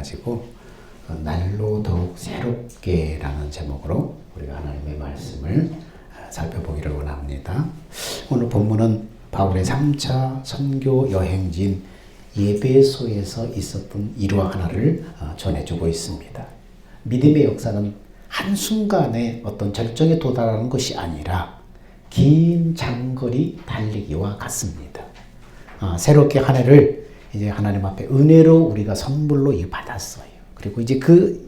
가지고 날로 더욱 새롭게라는 제목으로 우리가 하나님의 말씀을 살펴보기를 원합니다. 오늘 본문은 바울의 3차 선교 여행지인 예배소에서 있었던 일화 하나를 전해주고 있습니다. 믿음의 역사는 한순간에 어떤 절정에 도달하는 것이 아니라 긴 장거리 달리기와 같습니다. 새롭게 한 해를 이제 하나님 앞에 은혜로 우리가 선물로 받았어요. 그리고 이제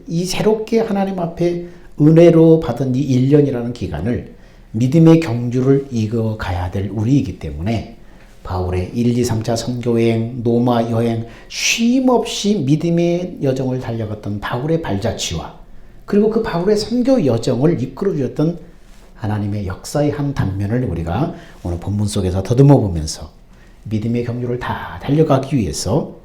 이 새롭게 하나님 앞에 은혜로 받은 이 1년이라는 기간을 믿음의 경주를 이어가야 될 우리이기 때문에 바울의 1, 2, 3차 선교여행, 노마 여행, 쉼없이 믿음의 여정을 달려갔던 바울의 발자취와 그리고 그 바울의 선교 여정을 이끌어 주었던 하나님의 역사의 한 단면을 우리가 오늘 본문 속에서 더듬어 보면서 믿음의 경주를 다 달려가기 위해서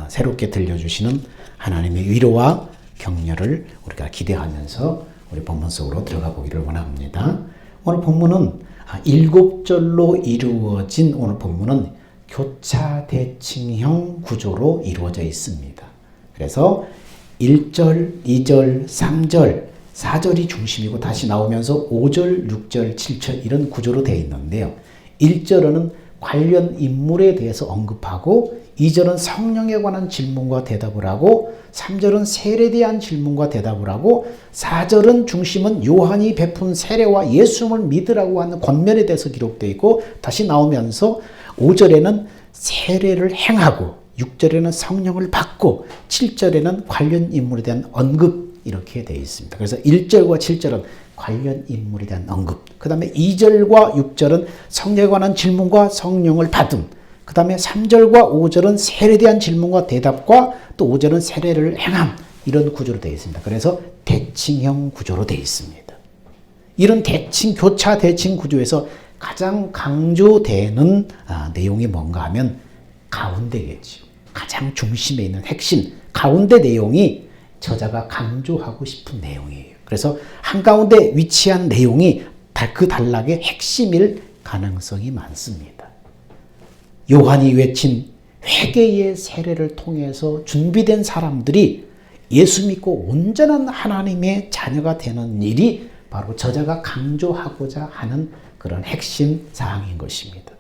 새롭게 들려주시는 하나님의 위로와 격려를 우리가 기대하면서 우리 본문 속으로 들어가 보기를 원합니다. 오늘 본문은 7절로 이루어진 오늘 본문은 교차대칭형 구조로 이루어져 있습니다. 그래서 1절, 2절, 3절, 4절이 중심이고 다시 나오면서 5절, 6절, 7절 이런 구조로 되어 있는데요. 1절은 관련 인물에 대해서 언급하고 2절은 성령에 관한 질문과 대답을 하고 3절은 세례에 대한 질문과 대답을 하고 4절은 중심은 요한이 베푼 세례와 예수님을 믿으라고 하는 권면에 대해서 기록되어 있고 다시 나오면서 5절에는 세례를 행하고 6절에는 성령을 받고 7절에는 관련 인물에 대한 언급 이렇게 되어 있습니다. 그래서 1절과 7절은 관련 인물에 대한 언급, 그 다음에 2절과 6절은 성령에 관한 질문과 성령을 받음, 그 다음에 3절과 5절은 세례에 대한 질문과 대답과 또 5절은 세례를 행함 이런 구조로 되어 있습니다. 그래서 대칭형 구조로 되어 있습니다. 이런 교차 대칭 구조에서 가장 강조되는 내용이 뭔가 하면 가운데겠죠. 가장 중심에 있는 핵심, 가운데 내용이 저자가 강조하고 싶은 내용이에요. 그래서 한가운데 위치한 내용이 그 단락의 핵심일 가능성이 많습니다. 요한이 외친 회개의 세례를 통해서 준비된 사람들이 예수 믿고 온전한 하나님의 자녀가 되는 일이 바로 저자가 강조하고자 하는 그런 핵심 사항인 것입니다.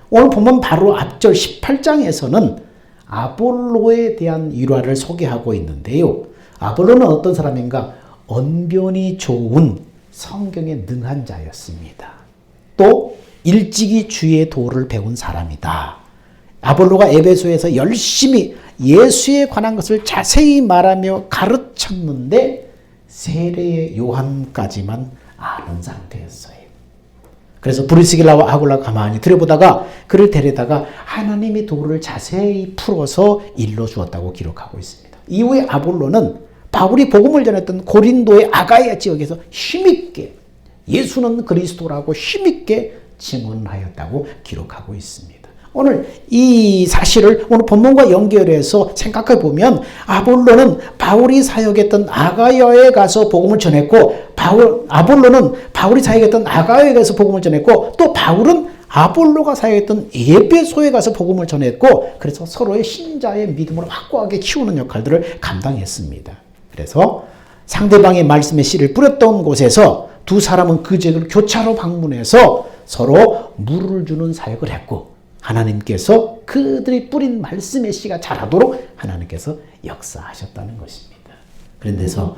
오늘 보면 바로 앞절 18장에서는 아볼로에 대한 일화를 소개하고 있는데요. 아볼로는 어떤 사람인가? 언변이 좋은 성경에 능한 자였습니다. 또 일찍이 주의 도를 배운 사람이다. 아볼로가 에베소에서 열심히 예수에 관한 것을 자세히 말하며 가르쳤는데 세례의 요한까지만 아는 상태였어요. 그래서 브리스길라와 아굴라가 가만히 들여보다가 그를 데려다가 하나님의 도를 자세히 풀어서 일러주었다고 기록하고 있습니다. 이후에 아볼로는 바울이 복음을 전했던 고린도의 아가야 지역에서 힘있게 예수는 그리스도라고 힘있게 증언하였다고 기록하고 있습니다. 오늘 이 사실을 오늘 본문과 연결해서 생각해 보면 아볼로는 바울이 사역했던 아가야에 가서 복음을 전했고 아볼로는 바울이 사역했던 아가야에 가서 복음을 전했고 또 바울은 아볼로가 사역했던 에베소에 가서 복음을 전했고 그래서 서로의 신자의 믿음을 확고하게 키우는 역할들을 감당했습니다. 그래서 상대방의 말씀의 씨를 뿌렸던 곳에서 두 사람은 그 지역을 교차로 방문해서 서로 물을 주는 사역을 했고 하나님께서 그들이 뿌린 말씀의 씨가 자라도록 하나님께서 역사하셨다는 것입니다. 그래서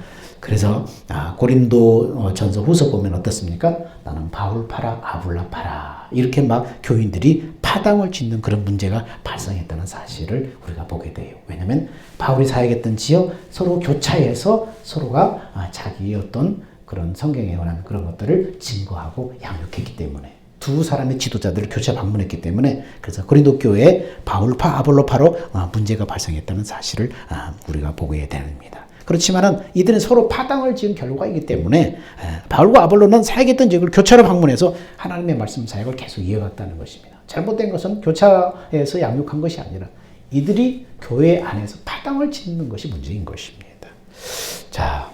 고린도 전서 후서 보면 어떻습니까? 나는 바울 파라 아볼라 파라 이렇게 막 교인들이 파당을 짓는 그런 문제가 발생했다는 사실을 우리가 보게 돼요. 왜냐하면 바울이 사역했던 지역 서로 교차해서 서로가 자기의 어떤 그런 성경에 관한 그런 것들을 증거하고 양육했기 때문에 두 사람의 지도자들을 교차 방문했기 때문에 그래서 고린도 교회에 바울파 아볼로파로 문제가 발생했다는 사실을 우리가 보게 됩니다. 그렇지만은 이들은 서로 파당을 지은 결과이기 때문에 바울과 아볼로는 사역했던 지역을 교차로 방문해서 하나님의 말씀 사역을 계속 이어갔다는 것입니다. 잘못된 것은 교차에서 양육한 것이 아니라 이들이 교회 안에서 파당을 짓는 것이 문제인 것입니다. 자,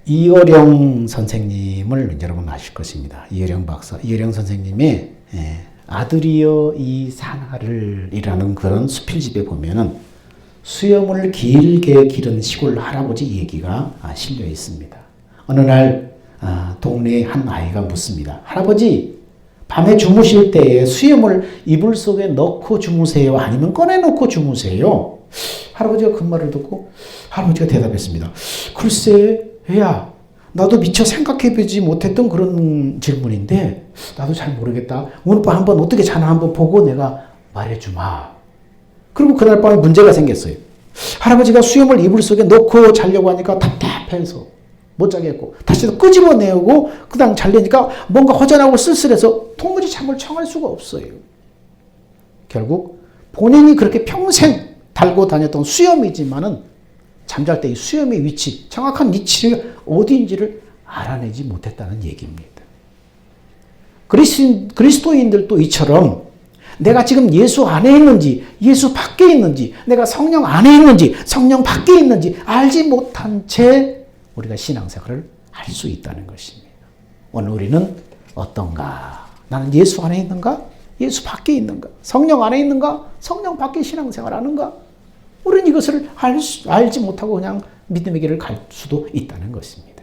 이어령 선생님을 여러분 아실 것입니다. 이어령 박사, 이어령 선생님의 아들이여 이 산하를 이라는 그런 수필집에 보면은 수염을 길게 기른 시골 할아버지 얘기가 실려 있습니다. 어느 날 동네의 한 아이가 묻습니다. 할아버지, 밤에 주무실 때에 수염을 이불 속에 넣고 주무세요? 아니면 꺼내놓고 주무세요? 할아버지가 그 말을 듣고 할아버지가 대답했습니다. 글쎄, 애야, 나도 미처 생각해보지 못했던 그런 질문인데 나도 잘 모르겠다. 오늘 밤 한번 어떻게 자나 한번 보고 내가 말해주마. 그리고 그날 밤에 문제가 생겼어요. 할아버지가 수염을 이불 속에 넣고 자려고 하니까 답답해서 못 자겠고 다시 끄집어내고 그다음 자려니까 뭔가 허전하고 쓸쓸해서 도무지 잠을 청할 수가 없어요. 결국 본인이 그렇게 평생 달고 다녔던 수염이지만은 잠잘 때 이 수염의 위치, 정확한 위치가 어디인지를 알아내지 못했다는 얘기입니다. 그리스도인들도 이처럼 내가 지금 예수 안에 있는지 예수 밖에 있는지 내가 성령 안에 있는지 성령 밖에 있는지 알지 못한 채 우리가 신앙생활을 할 수 있다는 것입니다. 오늘 우리는 어떤가? 나는 예수 안에 있는가? 예수 밖에 있는가? 성령 안에 있는가? 성령 밖에 신앙생활 하는가? 우리는 이것을 알지 못하고 그냥 믿음의 길을 갈 수도 있다는 것입니다.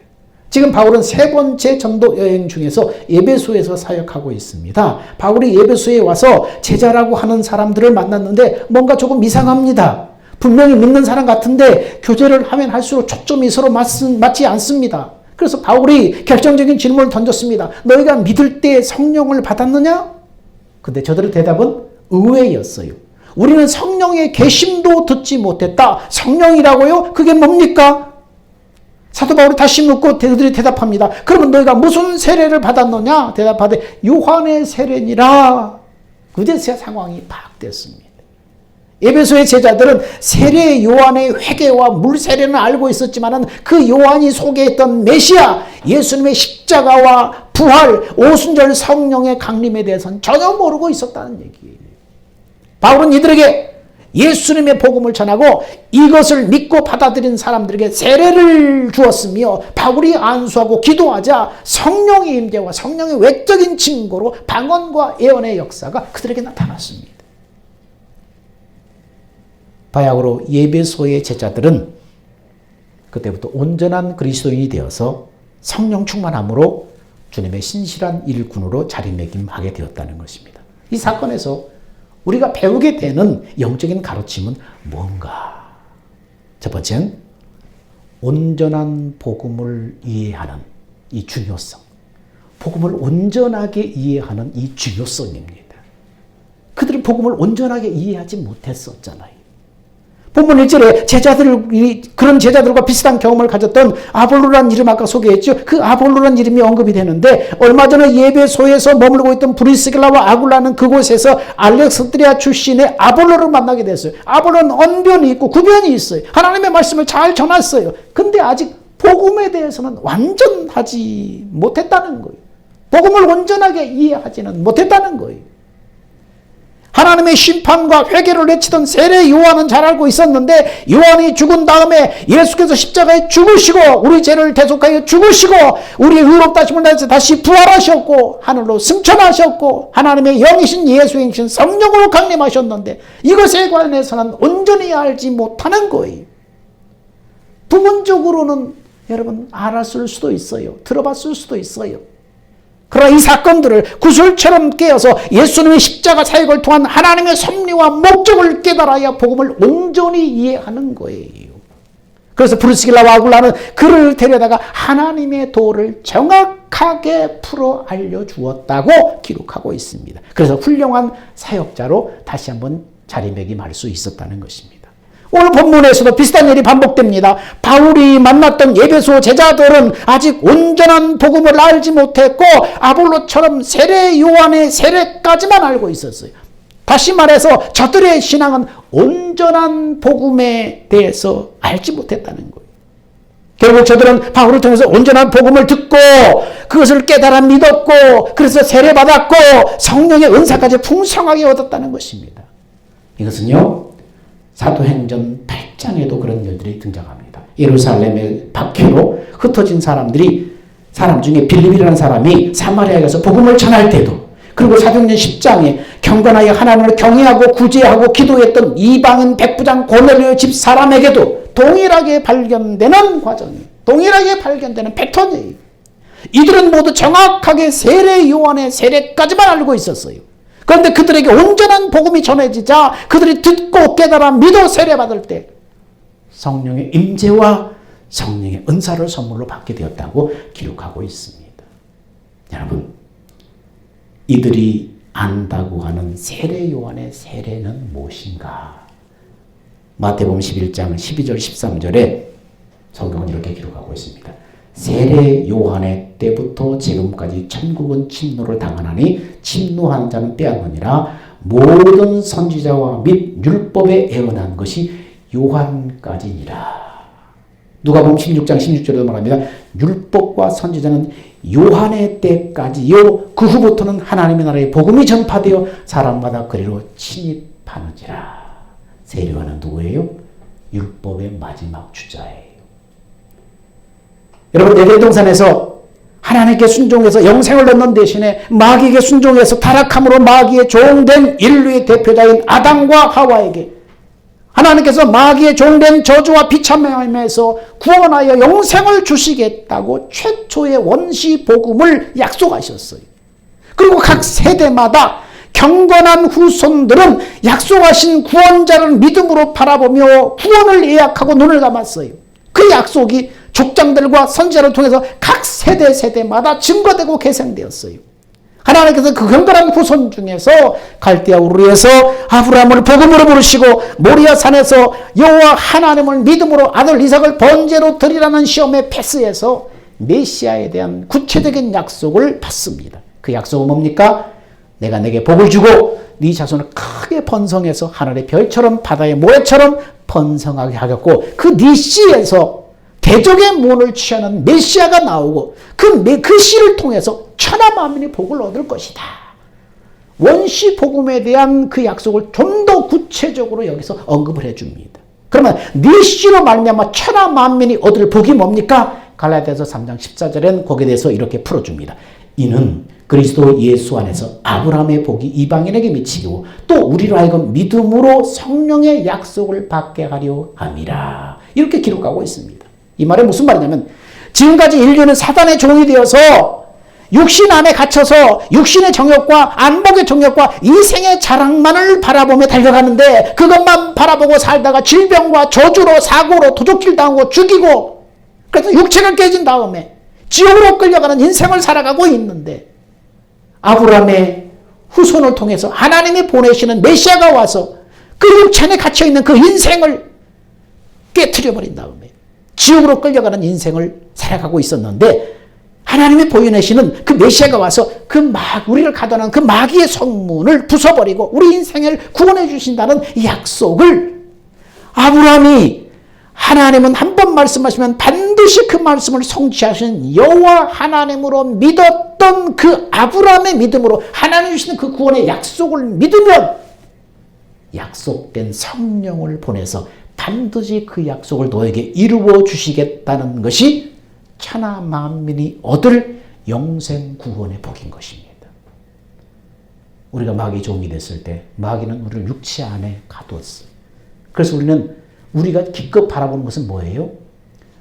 지금 바울은 세 번째 전도 여행 중에서 에베소에서 사역하고 있습니다. 바울이 에베소에 와서 제자라고 하는 사람들을 만났는데 뭔가 조금 이상합니다. 분명히 믿는 사람 같은데 교제를 하면 할수록 초점이 서로 맞지 않습니다. 그래서 바울이 결정적인 질문을 던졌습니다. 너희가 믿을 때 성령을 받았느냐? 근데 저들의 대답은 의외였어요. 우리는 성령의 계심도 듣지 못했다. 성령이라고요? 그게 뭡니까? 사도 바울이 다시 묻고 그들이 대답합니다. 그러면 너희가 무슨 세례를 받았느냐? 대답하되 요한의 세례니라. 그제서야 상황이 파악됐습니다. 에베소의 제자들은 세례 요한의 회개와 물 세례는 알고 있었지만은 그 요한이 소개했던 메시아 예수님의 십자가와 부활, 오순절 성령의 강림에 대해서는 전혀 모르고 있었다는 얘기예요. 바울은 이들에게 예수님의 복음을 전하고 이것을 믿고 받아들인 사람들에게 세례를 주었으며 바울이 안수하고 기도하자 성령의 임재와 성령의 외적인 증거로 방언과 예언의 역사가 그들에게 나타났습니다. 바야흐로 에베소의 제자들은 그때부터 온전한 그리스도인이 되어서 성령 충만함으로 주님의 신실한 일꾼으로 자리매김하게 되었다는 것입니다. 이 사건에서 우리가 배우게 되는 영적인 가르침은 뭔가? 첫 번째는 온전한 복음을 이해하는 이 중요성. 복음을 온전하게 이해하는 이 중요성입니다. 그들은 복음을 온전하게 이해하지 못했었잖아요. 본문 1절에 그런 제자들과 비슷한 경험을 가졌던 아볼로라는 이름 아까 소개했죠. 그 아볼로라는 이름이 언급이 되는데 얼마 전에 예배소에서 머물고 있던 브리스길라와 아굴라는 그곳에서 알렉산드리아 출신의 아볼로를 만나게 됐어요. 아볼로는 언변이 있고 구변이 있어요. 하나님의 말씀을 잘 전했어요. 근데 아직 복음에 대해서는 완전하지 못했다는 거예요. 복음을 온전하게 이해하지는 못했다는 거예요. 하나님의 심판과 회개를 외치던 세례 요한은 잘 알고 있었는데 요한이 죽은 다음에 예수께서 십자가에 죽으시고 우리 죄를 대속하여 죽으시고 우리의 의롭다 하심을 위해서 다시 부활하셨고 하늘로 승천하셨고 하나님의 영이신 예수이신 성령으로 강림하셨는데 이것에 관해서는 온전히 알지 못하는 거예요. 부분적으로는 여러분 알았을 수도 있어요. 들어봤을 수도 있어요. 그러나 이 사건들을 구슬처럼 깨어서 예수님의 십자가 사역을 통한 하나님의 섭리와 목적을 깨달아야 복음을 온전히 이해하는 거예요. 그래서 브리스길라와 아굴라는 그를 데려다가 하나님의 도를 정확하게 풀어 알려주었다고 기록하고 있습니다. 그래서 훌륭한 사역자로 다시 한번 자리매김할 수 있었다는 것입니다. 오늘 본문에서도 비슷한 일이 반복됩니다. 바울이 만났던 에베소 제자들은 아직 온전한 복음을 알지 못했고 아볼로처럼 세례 요한의 세례까지만 알고 있었어요. 다시 말해서 저들의 신앙은 온전한 복음에 대해서 알지 못했다는 거예요. 결국 저들은 바울을 통해서 온전한 복음을 듣고 그것을 깨달아 믿었고 그래서 세례받았고 성령의 은사까지 풍성하게 얻었다는 것입니다. 이것은요 사도행전 8장에도 그런 일들이 등장합니다. 예루살렘의 박해로 흩어진 사람 중에 빌립이라는 사람이 사마리아에 가서 복음을 전할 때도 그리고 사도행전 10장에 경건하여 하나님을 경외하고 구제하고 기도했던 이방인 백부장 고넬료 집 사람에게도 동일하게 발견되는 과정이에요. 동일하게 발견되는 패턴이에요. 이들은 모두 정확하게 세례 요한의 세례까지만 알고 있었어요. 그런데 그들에게 온전한 복음이 전해지자 그들이 듣고 깨달아 믿어 세례받을 때 성령의 임재와 성령의 은사를 선물로 받게 되었다고 기록하고 있습니다. 여러분, 이들이 안다고 하는 세례 요한의 세례는 무엇인가? 마태복음 11장 12절 13절에 성경은 이렇게 기록하고 있습니다. 세례 요한의 때부터 지금까지 천국은 침노를 당하나니 침노한 자는 빼앗느니라. 모든 선지자와 및 율법에 애언한 것이 요한까지니라. 누가복음 16장 16절에도 말합니다. 율법과 선지자는 요한의 때까지요. 그 후부터는 하나님의 나라의 복음이 전파되어 사람마다 그리로 침입하는지라. 세례 요한은 누구예요? 율법의 마지막 주자예요. 여러분, 에덴동산에서 하나님께 순종해서 영생을 얻는 대신에 마귀에게 순종해서 타락함으로 마귀의 종된 인류의 대표자인 아담과 하와에게 하나님께서 마귀의 종된 저주와 비참함에서 구원하여 영생을 주시겠다고 최초의 원시 복음을 약속하셨어요. 그리고 각 세대마다 경건한 후손들은 약속하신 구원자를 믿음으로 바라보며 구원을 예약하고 눈을 감았어요. 그 약속이 족장들과 선지자를 통해서 각 세대마다 증거되고 계승되었어요. 하나님께서 그 경건한 후손 중에서 갈대아 우르에서 아브라함을 복음으로 부르시고 모리아 산에서 여호와 하나님을 믿음으로 아들 이삭을 번제로 드리라는 시험에 패스해서 메시아에 대한 구체적인 약속을 받습니다. 그 약속은 뭡니까? 내가 내게 복을 주고 네 자손을 크게 번성해서 하늘의 별처럼 바다의 모래처럼 번성하게 하겠고 그 네 씨에서 대적의 문을 취하는 메시아가 나오고 그 씨를 통해서 천하 만민이 복을 얻을 것이다. 원시 복음에 대한 그 약속을 좀 더 구체적으로 여기서 언급을 해줍니다. 그러면 네 씨로 말미암아 천하 만민이 얻을 복이 뭡니까? 갈라디아서 3장 14절에는 거기에 대해서 이렇게 풀어줍니다. 이는 그리스도 예수 안에서 아브라함의 복이 이방인에게 미치고 또 우리로 하여금 믿음으로 성령의 약속을 받게 하려 함이라. 이렇게 기록하고 있습니다. 이 말은 무슨 말이냐면 지금까지 인류는 사단의 종이 되어서 육신 안에 갇혀서 육신의 정욕과 안목의 정욕과 이생의 자랑만을 바라보며 달려가는데 그것만 바라보고 살다가 질병과 저주로 사고로 도적질 당하고 죽이고 그래서 육체가 깨진 다음에 지옥으로 끌려가는 인생을 살아가고 있는데 아브라함의 후손을 통해서 하나님이 보내시는 메시아가 와서 그 육체 안에 갇혀있는 그 인생을 깨트려버린 다음에 지옥으로 끌려가는 인생을 살아가고 있었는데 하나님이 보여내시는 그 메시아가 와서 우리를 가둬놓은 그 마귀의 성문을 부숴버리고 우리 인생을 구원해 주신다는 약속을 아브라함이 하나님은 한 번 말씀하시면 반드시 그 말씀을 성취하시는 여호와 하나님으로 믿었던 그 아브라함의 믿음으로 하나님 주시는 그 구원의 약속을 믿으면 약속된 성령을 보내서 반드시 그 약속을 너에게 이루어 주시겠다는 것이 천하 만민이 얻을 영생 구원의 복인 것입니다. 우리가 마귀 종이 됐을 때 마귀는 우리를 육체 안에 가두었어요. 그래서 우리가 기껏 바라보는 것은 뭐예요?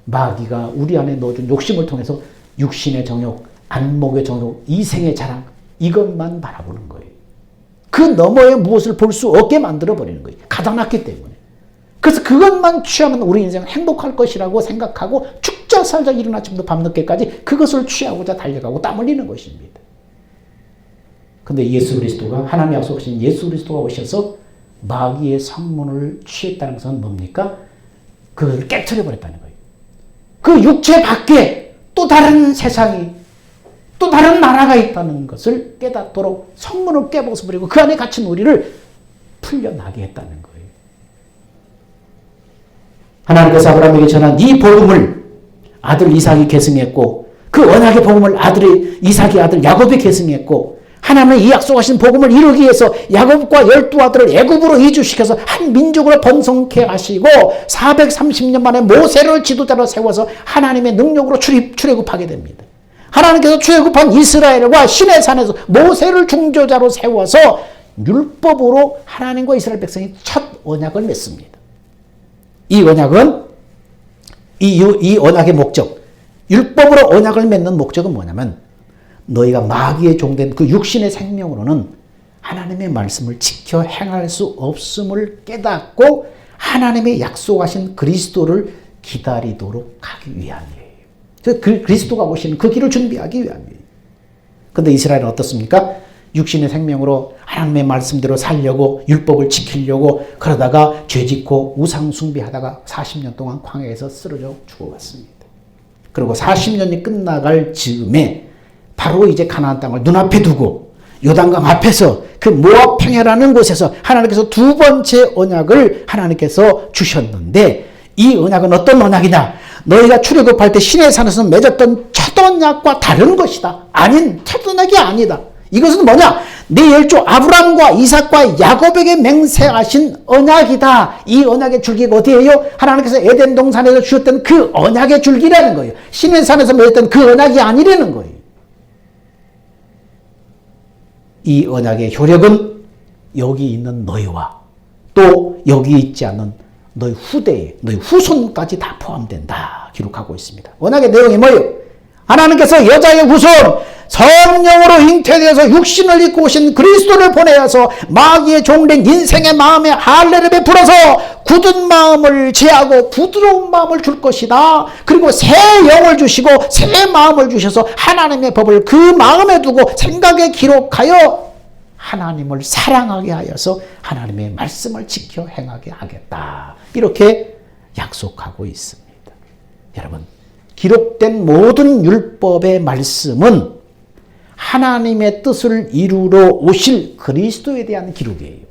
마귀가 우리 안에 넣어준 욕심을 통해서 육신의 정욕, 안목의 정욕, 이생의 자랑 이것만 바라보는 거예요. 그 너머에 무엇을 볼 수 없게 만들어버리는 거예요. 가다놨기 때문에. 그래서 그것만 취하면 우리 인생은 행복할 것이라고 생각하고 죽자 살자 이른 아침부터 밤늦게까지 그것을 취하고자 달려가고 땀 흘리는 것입니다. 그런데 예수 그리스도가 하나님 약속하신 예수 그리스도가 오셔서 마귀의 성문을 취했다는 것은 뭡니까? 그걸 깨트려버렸다는 거예요. 그 육체 밖에 또 다른 세상이 또 다른 나라가 있다는 것을 깨닫도록 성문을 깨부숴버리고 그 안에 갇힌 우리를 풀려나게 했다는 거예요. 하나님께서 아브라함에게 전한 이 복음을 아들 이삭이 계승했고 그 언약의 복음을 이삭의 아들 야곱이 계승했고 하나님은 이 약속하신 복음을 이루기 위해서 야곱과 12아들을 애굽으로 이주시켜서 한 민족으로 번성케 하시고 430년 만에 모세를 지도자로 세워서 하나님의 능력으로 출애굽하게 됩니다. 하나님께서 출애굽한 이스라엘과 시내산에서 모세를 중조자로 세워서 율법으로 하나님과 이스라엘 백성이 첫 언약을 맺습니다. 이 언약은 이 언약의 목적, 율법으로 언약을 맺는 목적은 뭐냐면 너희가 마귀의 종된 그 육신의 생명으로는 하나님의 말씀을 지켜 행할 수 없음을 깨닫고 하나님의 약속하신 그리스도를 기다리도록 하기 위함이에요. 그 그리스도가 오시는 그 길을 준비하기 위함이에요. 그런데 이스라엘은 어떻습니까? 육신의 생명으로 하나님의 말씀대로 살려고 율법을 지키려고 그러다가 죄짓고 우상 숭배하다가 40년 동안 광야에서 쓰러져 죽어갔습니다. 그리고 40년이 끝나갈 즈음에 바로 이제 가나안 땅을 눈앞에 두고 요단강 앞에서 그 모압 평야라는 곳에서 하나님께서 두 번째 언약을 하나님께서 주셨는데 이 언약은 어떤 언약이냐? 너희가 출애굽할 때 시내산에서 맺었던 첫 언약과 다른 것이다. 아닌 첫 언약이 아니다. 이것은 뭐냐? 내 열조 아브람과 이삭과 야곱에게 맹세하신 언약이다. 이 언약의 줄기가 어디예요? 하나님께서 에덴 동산에서 주셨던 그 언약의 줄기라는 거예요. 시내산에서 맺었던 그 언약이 아니라는 거예요. 이 언약의 효력은 여기 있는 너희와 또 여기 있지 않는 너희 후대에, 너희 후손까지 다 포함된다. 기록하고 있습니다. 언약의 내용이 뭐예요? 하나님께서 여자의 후손, 성령으로 잉태되어서 육신을 입고 오신 그리스도를 보내어서 마귀의 종된 인생의 마음에 할례를 베풀어서 굳은 마음을 제하고 부드러운 마음을 줄 것이다. 그리고 새 영을 주시고 새 마음을 주셔서 하나님의 법을 그 마음에 두고 생각에 기록하여 하나님을 사랑하게 하여서 하나님의 말씀을 지켜 행하게 하겠다. 이렇게 약속하고 있습니다. 여러분, 기록된 모든 율법의 말씀은 하나님의 뜻을 이루러 오실 그리스도에 대한 기록이에요.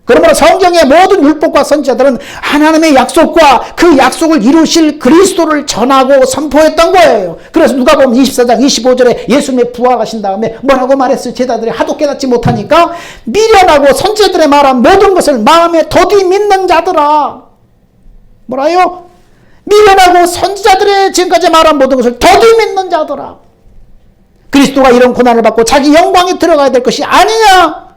그러므로 성경의 모든 율법과 선지자들은 하나님의 약속과 그 약속을 이루실 그리스도를 전하고 선포했던 거예요. 그래서 누가복음 24장 25절에 예수님이 부활하신 다음에 뭐라고 말했어요? 제자들이 하도 깨닫지 못하니까 미련하고 선지자들의 말한 모든 것을 마음에 더디 믿는 자들아. 뭐라요? 미련하고 선지자들의 지금까지 말한 모든 것을 더디 믿는 자들아. 그리스도가 이런 고난을 받고 자기 영광에 들어가야 될 것이 아니냐?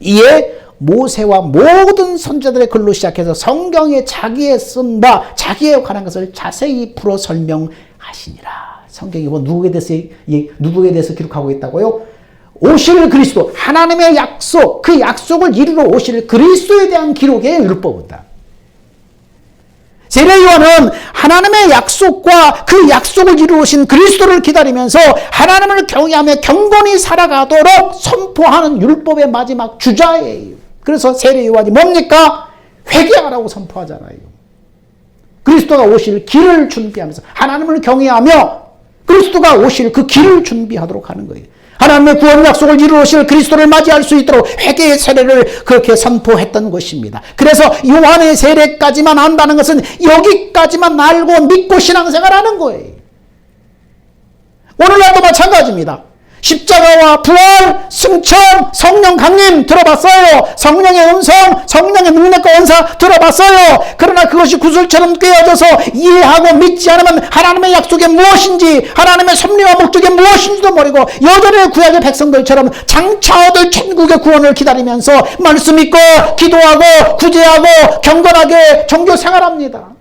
이에 모세와 모든 선지자들의 글로 시작해서 성경에 자기의 쓴 바, 자기에 관한 것을 자세히 풀어 설명하시니라. 성경이 뭐 누구에 대해서 기록하고 있다고요? 오실 그리스도, 하나님의 약속, 그 약속을 이루러 오실 그리스도에 대한 기록의 율법이다. 세례요한은 하나님의 약속과 그 약속을 이루신 그리스도를 기다리면서 하나님을 경외하며 경건히 살아가도록 선포하는 율법의 마지막 주자예요. 그래서 세례요한이 뭡니까? 회개하라고 선포하잖아요. 그리스도가 오실 길을 준비하면서 하나님을 경외하며 그리스도가 오실 그 길을 준비하도록 하는 거예요. 하나님의 구원 약속을 이루실 그리스도를 맞이할 수 있도록 회개의 세례를 그렇게 선포했던 것입니다. 그래서 요한의 세례까지만 안다는 것은 여기까지만 알고 믿고 신앙생활하는 거예요. 오늘날도 마찬가지입니다. 십자가와 부활, 승천, 성령 강림 들어봤어요. 성령의 음성, 성령의 능력과 은사 들어봤어요. 그러나 그것이 구슬처럼 꿰어져서 이해하고 믿지 않으면 하나님의 약속이 무엇인지, 하나님의 섭리와 목적이 무엇인지도 모르고 여전히 구약의 백성들처럼 장차 얻을 천국의 구원을 기다리면서 말씀 믿고 기도하고 구제하고 경건하게 종교 생활합니다.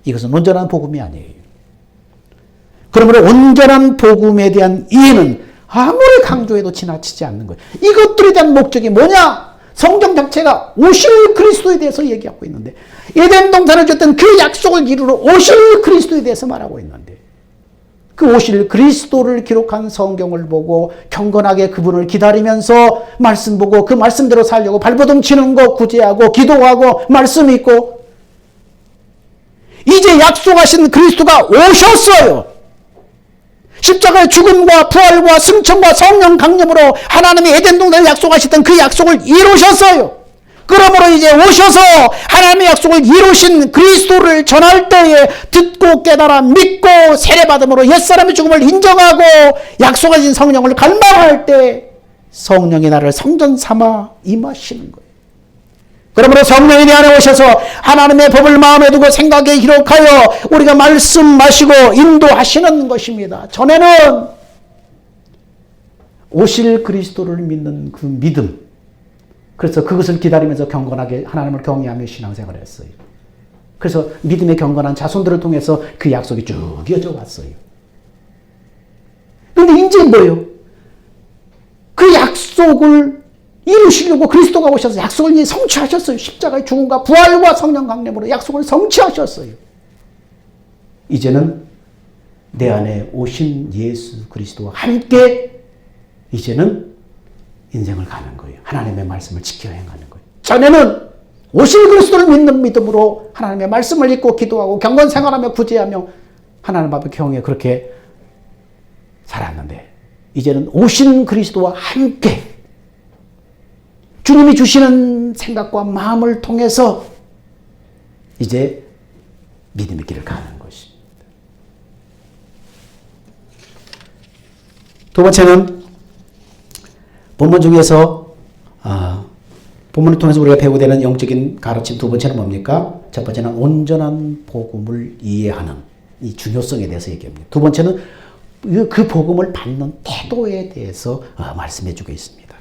이것은 온전한 복음이 아니에요. 그러므로 온전한 복음에 대한 이해는 아무리 강조해도 지나치지 않는 거예요. 이것들에 대한 목적이 뭐냐? 성경 자체가 오실 그리스도에 대해서 얘기하고 있는데, 에덴 동산을 줬던 그 약속을 이루러 오실 그리스도에 대해서 말하고 있는데, 그 오실 그리스도를 기록한 성경을 보고 경건하게 그분을 기다리면서 말씀 보고 그 말씀대로 살려고 발버둥 치는 거, 구제하고 기도하고 말씀 읽고, 이제 약속하신 그리스도가 오셨어요. 십자가의 죽음과 부활과 승천과 성령 강림으로 하나님이 에덴 동산에 약속하셨던 그 약속을 이루셨어요. 그러므로 이제 오셔서 하나님의 약속을 이루신 그리스도를 전할 때에 듣고 깨달아 믿고 세례받음으로 옛사람의 죽음을 인정하고 약속하신 성령을 갈망할 때 성령이 나를 성전 삼아 임하시는 거예요. 그러므로 성령이 내 안에 오셔서 하나님의 법을 마음에 두고 생각에 기록하여 우리가 말씀하시고 인도하시는 것입니다. 전에는 오실 그리스도를 믿는 그 믿음, 그래서 그것을 기다리면서 경건하게 하나님을 경외하며 신앙생활을 했어요. 그래서 믿음의 경건한 자손들을 통해서 그 약속이 쭉 이어져 왔어요. 그런데 이제 뭐예요? 그 약속을 이루시려고 그리스도가 오셔서 약속을 이제 성취하셨어요. 십자가의 죽음과 부활과 성령 강림으로 약속을 성취하셨어요. 이제는 내 안에 오신 예수 그리스도와 함께 이제는 인생을 가는 거예요. 하나님의 말씀을 지켜 행하는 거예요. 전에는 오실 그리스도를 믿는 믿음으로 하나님의 말씀을 읽고 기도하고 경건 생활하며 구제하며 하나님 앞에 경외 그렇게 살았는데 이제는 오신 그리스도와 함께 주님이 주시는 생각과 마음을 통해서 이제 믿음의 길을 가는 것입니다. 두 번째는 본문 중에서 본문을 통해서 우리가 배우게 되는 영적인 가르침 두 번째는 뭡니까? 첫 번째는 온전한 복음을 이해하는 이 중요성에 대해서 얘기합니다. 두 번째는 그 복음을 받는 태도에 대해서 말씀해 주고 있습니다.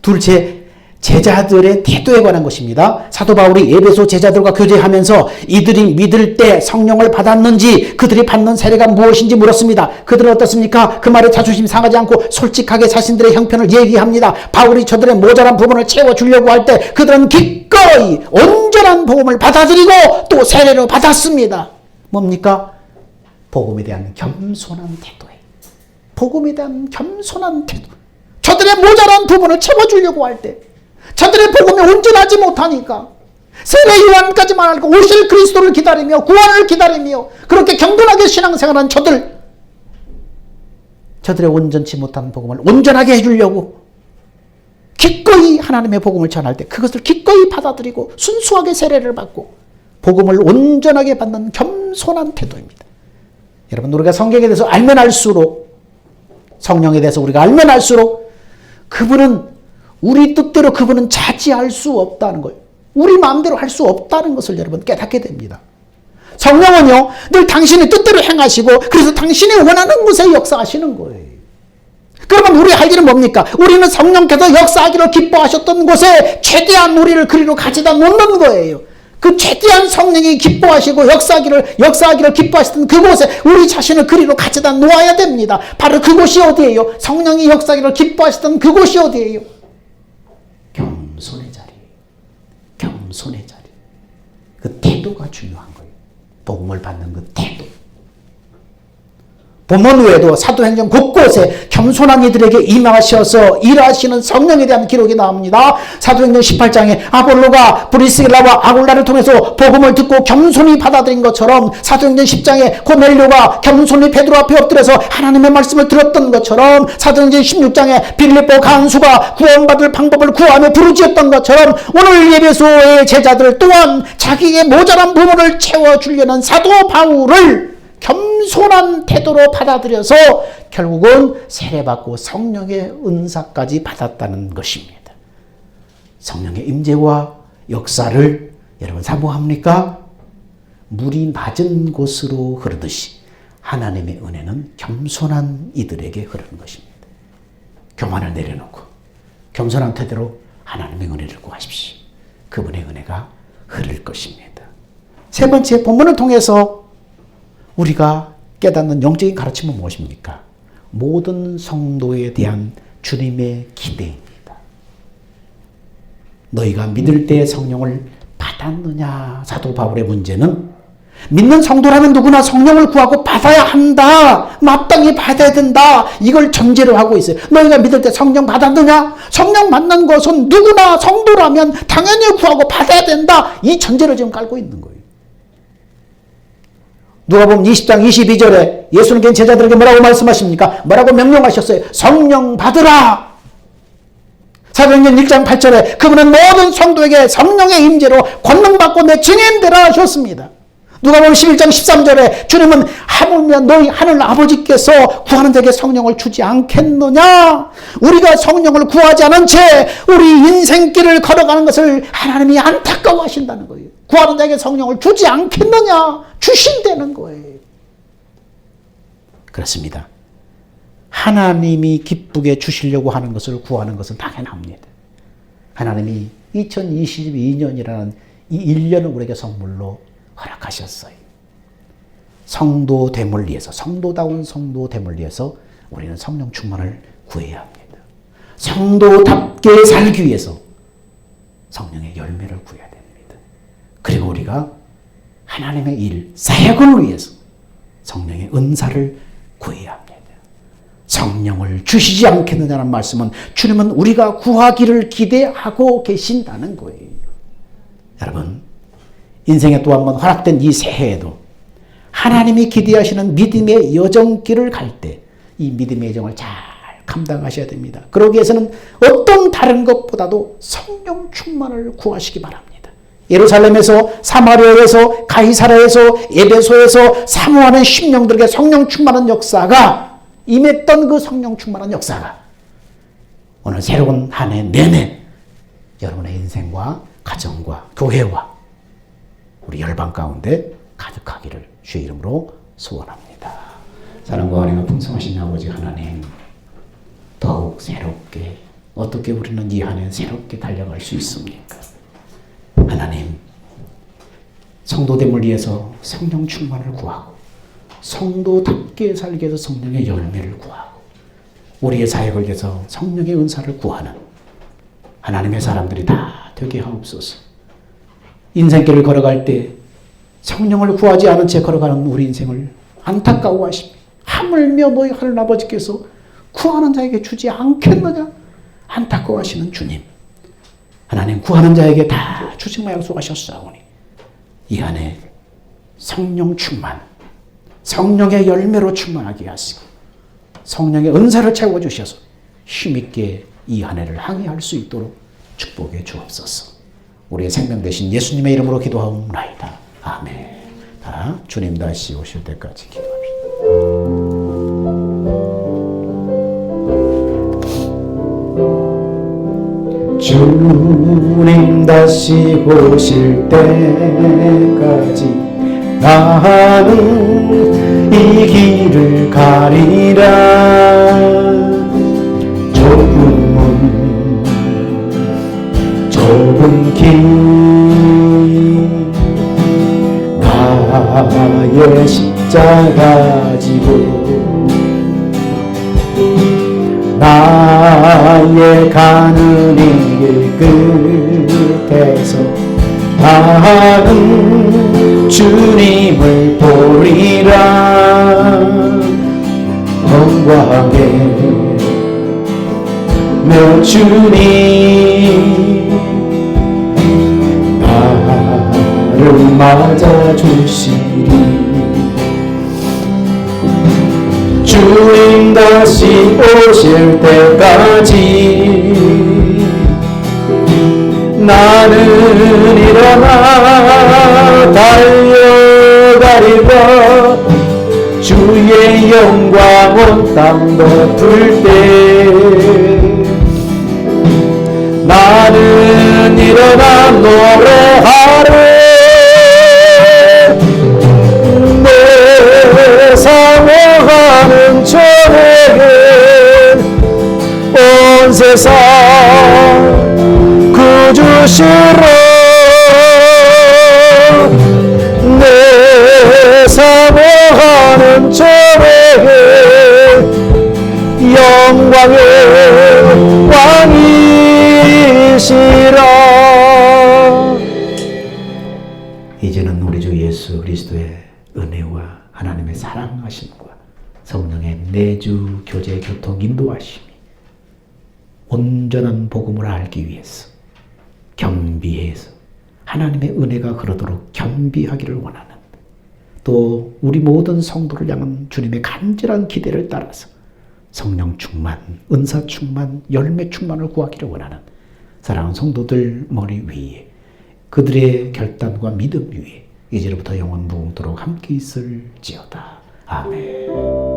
둘째, 제자들의 태도에 관한 것입니다. 사도 바울이 에베소 제자들과 교제하면서 이들이 믿을 때 성령을 받았는지 그들이 받는 세례가 무엇인지 물었습니다. 그들은 어떻습니까? 그 말에 자존심 상하지 않고 솔직하게 자신들의 형편을 얘기합니다. 바울이 저들의 모자란 부분을 채워주려고 할 때 그들은 기꺼이 온전한 복음을 받아들이고 또 세례를 받았습니다. 뭡니까? 복음에 대한 겸손한 태도예요. 복음에 대한 겸손한 태도. 저들의 모자란 부분을 채워주려고 할 때 저들의 복음이 온전하지 못하니까 세례 요한까지만 알고 오실 그리스도를 기다리며 구원을 기다리며 그렇게 경건하게 신앙생활한 저들의 온전치 못한 복음을 온전하게 해주려고 기꺼이 하나님의 복음을 전할 때 그것을 기꺼이 받아들이고 순수하게 세례를 받고 복음을 온전하게 받는 겸손한 태도입니다. 여러분, 우리가 성경에 대해서 알면 알수록, 성령에 대해서 우리가 알면 알수록 그분은 우리 뜻대로 그분은 차지할 수 없다는 거예요. 우리 마음대로 할 수 없다는 것을 여러분 깨닫게 됩니다. 성령은요, 늘 당신의 뜻대로 행하시고 그래서 당신이 원하는 곳에 역사하시는 거예요. 그러면 우리 할 일은 뭡니까? 우리는 성령께서 역사하기를 기뻐하셨던 곳에 최대한 우리를 그리로 가져다 놓는 거예요. 그 최대한 성령이 기뻐하시고 역사하기를 기뻐하시던 그곳에 우리 자신을 그리로 가져다 놓아야 됩니다. 바로 그곳이 어디예요? 성령이 역사하기를 기뻐하시던 그곳이 어디예요? 겸손의 자리. 겸손의 자리. 그 태도가 중요한 거예요. 복음을 받는 그 태도. 본문 외에도 사도행전 곳곳에 겸손한 이들에게 임하셔서 일하시는 성령에 대한 기록이 나옵니다. 사도행전 18장에 아볼로가 브리스길라와 아굴라를 통해서 복음을 듣고 겸손히 받아들인 것처럼 사도행전 10장에 고넬료가 겸손히 베드로 앞에 엎드려서 하나님의 말씀을 들었던 것처럼 사도행전 16장에 빌립보 간수가 구원받을 방법을 구하며 부르짖었던 것처럼 오늘 에베소의 제자들 또한 자기의 모자란 부분을 채워주려는 사도 바울을 겸손한 태도로 받아들여서 결국은 세례받고 성령의 은사까지 받았다는 것입니다. 성령의 임재와 역사를 여러분 사모합니까? 물이 낮은 곳으로 흐르듯이 하나님의 은혜는 겸손한 이들에게 흐르는 것입니다. 교만을 내려놓고 겸손한 태도로 하나님의 은혜를 구하십시오. 그분의 은혜가 흐를 것입니다. 세 번째, 본문을 통해서 우리가 깨닫는 영적인 가르침은 무엇입니까? 모든 성도에 대한 주님의 기대입니다. 너희가 믿을 때 성령을 받았느냐? 사도 바울의 문제는 믿는 성도라면 누구나 성령을 구하고 받아야 한다. 마땅히 받아야 된다. 이걸 전제로 하고 있어요. 너희가 믿을 때 성령 받았느냐? 성령 받는 것은 누구나 성도라면 당연히 구하고 받아야 된다. 이 전제를 지금 깔고 있는 거예요. 누가복음 20장 22절에 예수님께서 제자들에게 뭐라고 말씀하십니까? 뭐라고 명령하셨어요? 성령 받으라. 사도행전 1장 8절에 그분은 모든 성도에게 성령의 임재로 권능받고 내 증인되라 하셨습니다. 누가복음 11장 13절에 주님은 하물며 너희 하늘 아버지께서 구하는 자에게 성령을 주지 않겠느냐? 우리가 성령을 구하지 않은 채 우리 인생길을 걸어가는 것을 하나님이 안타까워하신다는 거예요. 구하는 자에게 성령을 주지 않겠느냐? 주신다는 거예요. 그렇습니다. 하나님이 기쁘게 주시려고 하는 것을 구하는 것은 당연합니다. 하나님이 2022년이라는 이 1년을 우리에게 선물로 허락하셨어요. 성도됨을 위해서, 성도다운 성도됨을 위해서 우리는 성령 충만을 구해야 합니다. 성도답게 살기 위해서 성령의 열매를 구해야 됩니다. 그리고 우리가 하나님의 일, 사역을 위해서 성령의 은사를 구해야 합니다. 성령을 주시지 않겠느냐는 말씀은 주님은 우리가 구하기를 기대하고 계신다는 거예요. 여러분, 인생에 또 한 번 허락된 이 새해에도 하나님이 기대하시는 믿음의 여정길을 갈 때 이 믿음의 여정을 잘 감당하셔야 됩니다. 그러기 위해서는 어떤 다른 것보다도 성령 충만을 구하시기 바랍니다. 예루살렘에서, 사마리아에서, 가이사라에서, 에베소에서 사모하는 심령들에게 성령 충만한 역사가 임했던 그 성령 충만한 역사가 오늘 새로운 한 해 내내 여러분의 인생과 가정과 교회와 우리 열방 가운데 가득하기를 주의 이름으로 소원합니다. 사랑과 은혜가 풍성하신 아버지 하나님, 더욱 새롭게 어떻게 우리는 이 한 해 새롭게 달려갈 수 있습니까? 하나님, 성도됨을 위해서 성령 충만을 구하고 성도답게 살기 위해서 성령의 열매를 구하고 우리의 사역을 위해서 성령의 은사를 구하는 하나님의 사람들이 다 되게 하옵소서. 인생길을 걸어갈 때 성령을 구하지 않은 채 걸어가는 우리 인생을 안타까워하십니다. 하물며 너희 하늘 아버지께서 구하는 자에게 주지 않겠느냐? 안타까워하시는 주님, 하나님 구하는 자에게 다 주시마 약속하셨사오니 이 안에 성령 충만, 성령의 열매로 충만하게 하시고 성령의 은사를 채워주셔서 힘있게 이 한 해를 항해할 수 있도록 축복해 주옵소서. 우리의 생명 되신 예수님의 이름으로 기도하옵나이다. 아멘. 다 주님 다시 오실 때까지 기도합시다. 주님 다시 오실 때까지 나는 이 길을 가리라. 좁은 문, 좁은 길, 나의 십자가 지고 나의 가는 이 길 끝에서 나는 주님을 보리라. 영광에 내 주님 나를 맞아주시리. 주님 다시 오실 때까지 나는 일어나 달려가리라. 주의 영광 온 땅 덮을 때 나는 일어나 노래하리. 내 사모하는 저에게 온 세상 구주시로 내 사모하는 저에게 영광의 왕이시라. 이제는 우리 주 예수 그리스도의 은혜와 하나님의 사랑하심과 성령의 내주 교제 교통 인도하심이 온전한 복음을 알기 위해서 겸비해서 하나님의 은혜가 흐르도록 겸비하기를 원하는, 또 우리 모든 성도를 향한 주님의 간절한 기대를 따라서 성령 충만, 은사 충만, 열매 충만을 구하기를 원하는 사랑하는 성도들 머리 위에, 그들의 결단과 믿음 위에 이제로부터 영원 무궁토록 함께 있을지어다. 아멘.